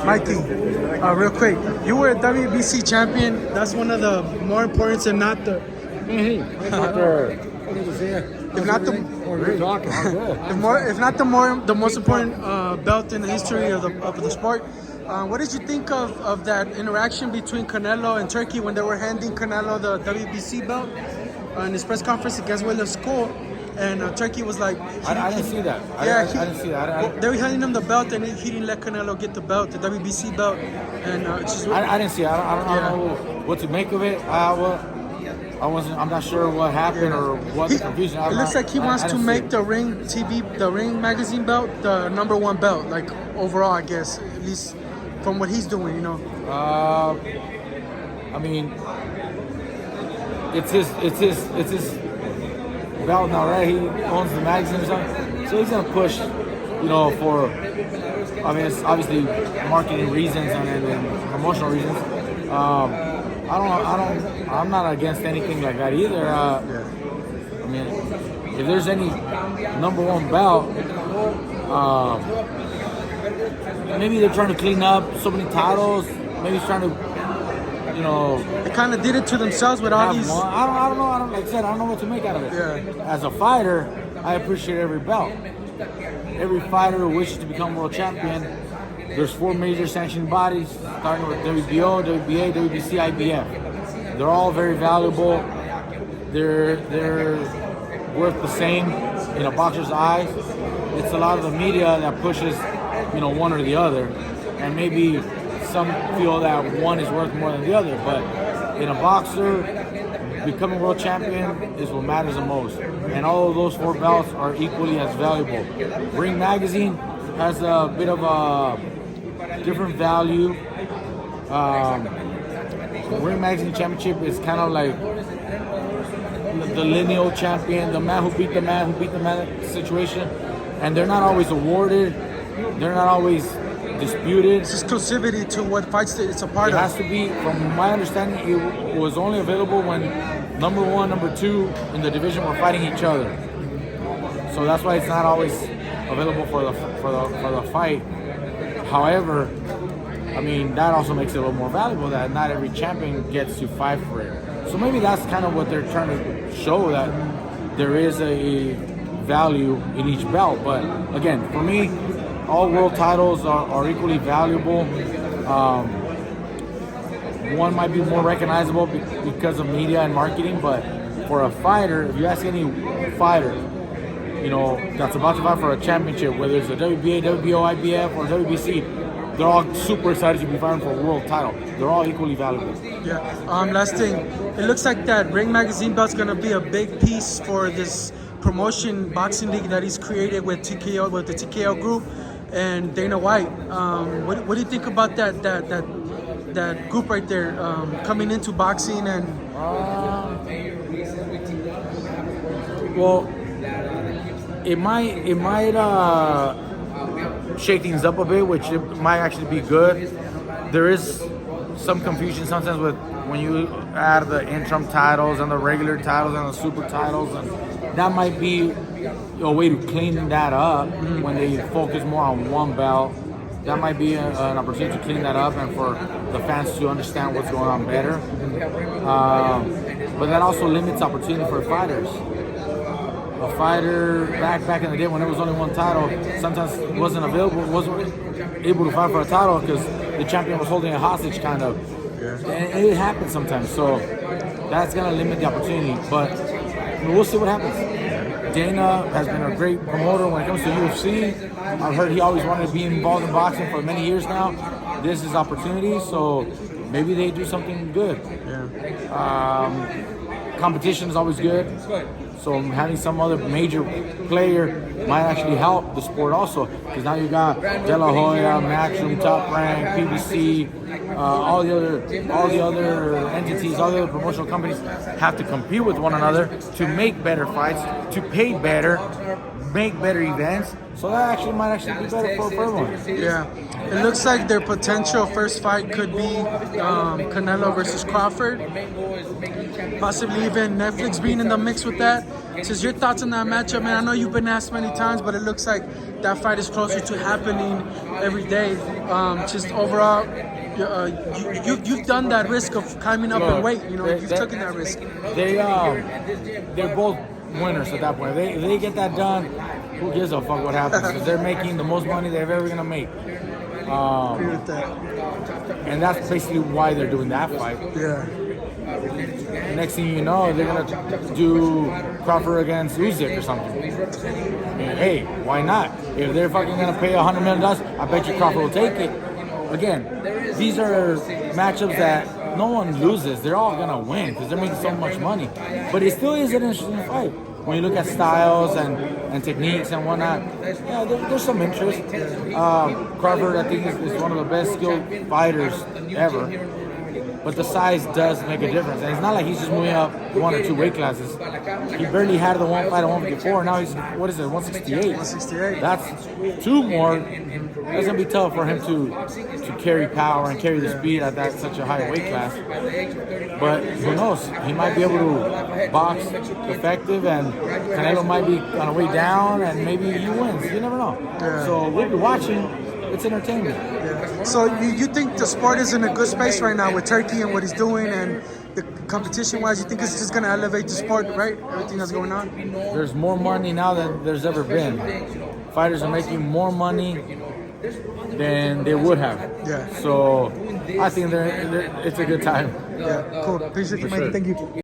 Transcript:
Mikey, real quick, you were a WBC champion. That's one of the more important, and not the. If not the most important belt in the history of the sport. What did you think of that interaction between Canelo and Turkey when they were handing Canelo the WBC belt in his press conference against William School? And Turkey was like... I didn't see that. I didn't see that. They were handing him the belt, and he didn't let Canelo get the belt, the WBC belt. And I didn't see it. I don't know what to make of it. I'm not sure what happened or what the confusion. It looks like he wants to make the Ring magazine belt the #1 belt, like overall, I guess, at least from what he's doing, you know. I mean, it's his belt now, right? He owns the magazine or something, so he's gonna push, you know, for. I mean, it's obviously marketing reasons and promotional reasons. I'm not against anything like that either. I mean, if there's any #1 belt, maybe they're trying to clean up so many titles. Maybe he's trying to, you know, they kind of did it to themselves with all these. I don't know. Like I said, I don't know what to make out of it. Yeah. As a fighter, I appreciate every belt. Every fighter who wishes to become world champion. There's 4 major sanctioning bodies, starting with WBO, WBA, WBC, IBF. They're all very valuable. They're worth the same in a boxer's eyes. It's a lot of the media that pushes, you know, one or the other, and maybe some feel that one is worth more than the other. But in a boxer, becoming world champion is what matters the most. And all of those 4 belts are equally as valuable. Ring Magazine has a bit of a different value. Ring Magazine Championship is kind of like the lineal champion, the man who beat the man situation, and they're not always awarded. They're not always disputed. It's exclusivity to what fights it's a part of. It has to be, from my understanding, it was only available when #1, #2 in the division were fighting each other. So that's why it's not always available for the fight. However, I mean, that also makes it a little more valuable that not every champion gets to fight for it. So maybe that's kind of what they're trying to show, that there is a value in each belt. But again, for me, all world titles are equally valuable. One might be more recognizable because of media and marketing, but for a fighter, if you ask any fighter, you know, that's about to fight for a championship, whether it's a WBA, WBO, IBF, or WBC, they're all super excited to be fighting for a world title. They're all equally valuable. Yeah. Last thing, it looks like that Ring Magazine belt's gonna be a big piece for this promotion boxing league that he's created with TKO, with the TKO group and Dana White. What do you think about that group right there coming into boxing and? Well, it might shake things up a bit, which it might actually be good. There is some confusion sometimes with when you add the interim titles and the regular titles and the super titles, and that might be a way to clean that up when they focus more on one belt. That might be an opportunity to clean that up and for the fans to understand what's going on better. But that also limits opportunity for fighters. A fighter back in the day when there was only one title, sometimes wasn't able to fight for a title because the champion was holding a hostage, kind of. Yeah. And it happens sometimes, so that's gonna limit the opportunity. But we'll see what happens. Dana has been a great promoter when it comes to UFC. I've heard he always wanted to be involved in boxing for many years now. This is opportunity, so maybe they do something good. Yeah. Competition is always good. So having some other major player might actually help the sport also, because now you got De La Hoya, Matchroom, Top Rank, PBC, all the other entities, all the other promotional companies have to compete with one another to make better fights, to pay better, make better events. So that might be better for everyone. Yeah, it looks like their potential first fight could be Canelo versus Crawford. Possibly even Netflix being in the mix with that. Just your thoughts on that matchup, man. I know you've been asked many times, but it looks like that fight is closer to happening every day. Just overall, you've done that risk of climbing up in weight. You know, you've taken that risk. They're both winners at that point. They get that done. Who gives a fuck what happens? Because they're making the most money they're ever gonna make. Agree with that. And that's basically why they're doing that fight. Yeah. Next thing you know, they're gonna do Crawford against Usyk or something. And hey, why not? If they're fucking gonna pay $100 million, I bet you Crawford will take it. Again, these are matchups that no one loses. They're all gonna win because they're making so much money. But it still is an interesting fight. When you look at styles and techniques and whatnot, yeah, there's some interest. Crawford, I think, is one of the best skilled fighters ever. But the size does make a difference. And it's not like he's just moving up 1 or 2 weight classes. He barely had the one fight at 154. Now he's, 168? 168. That's 2 more. That's going to be tough for him to carry power and carry the speed at such a high weight class. But who knows? He might be able to box effective, and Canelo might be on a way down, and maybe he wins. You never know. Yeah. So we'll be watching. It's entertainment. Yeah. So you think the sport is in a good space right now with Turkey and what he's doing, and the competition-wise, you think it's just going to elevate the sport, right? Everything that's going on? There's more money now than there's ever been. Fighters are making more money than they would have. Yeah. So I think it's a good time. Yeah, cool. Appreciate you, Mikey. Thank you.